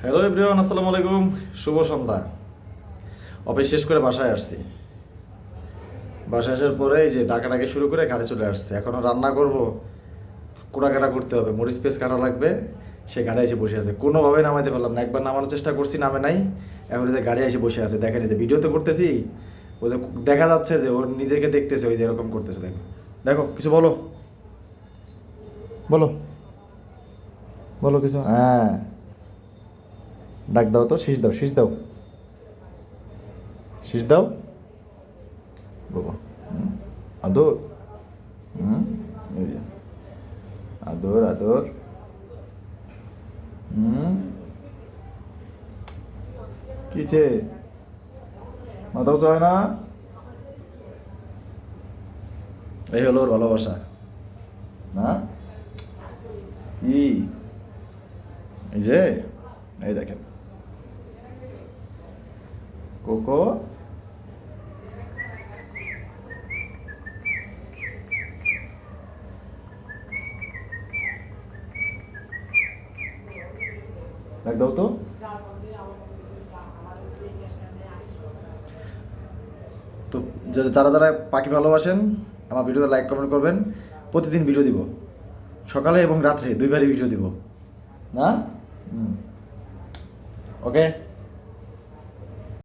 Hello everyone, আসসালামু আলাইকুম। শুভ সন্ধ্যা। Office শেষ করে বাসায় আসছি। বাসায় আসার পরে এই যে ডাকাডাকি শুরু করে ঘাটে চলে আসছে। এখনও রান্না করব, কোড়াকাটা করতে হবে, মরিচ পেস্ট কাটা লাগবে। সে গাড়ি এসে বসে আছে, কোনোভাবে নামাইতে পারলাম না। একবার নামানোর চেষ্টা করছি, নামে নাই। এখন যে গাড়ি এসে বসে আছে, দেখেন এই যে ভিডিওতে করতেছি, ও যে দেখা যাচ্ছে যে ওর নিজেকে দেখতেছে, ওই যে এরকম করতেছে। দেখো দেখো, কিছু বলো, বলো বলো কিছু। হ্যাঁ, ডাক দাও তো, শীষ দাও, শীষ দাও, শীষ দাও বাবা। আদর। হুম, এই যে আদর আদর। হুম, কিছে মাথা উঁচু হয় না। এই হলো ওর ভালোবাসা না। কি এই যে, এই দেখেন কোকো। ডাক দাও তো। তো যারা যারা পাখি ভালোবাসেন, আমার ভিডিওতে লাইক কমেন্ট করবেন। প্রতিদিন ভিডিও দিব, সকালে এবং রাত্রে দুইবারই ভিডিও দিব না। হুম, ওকে।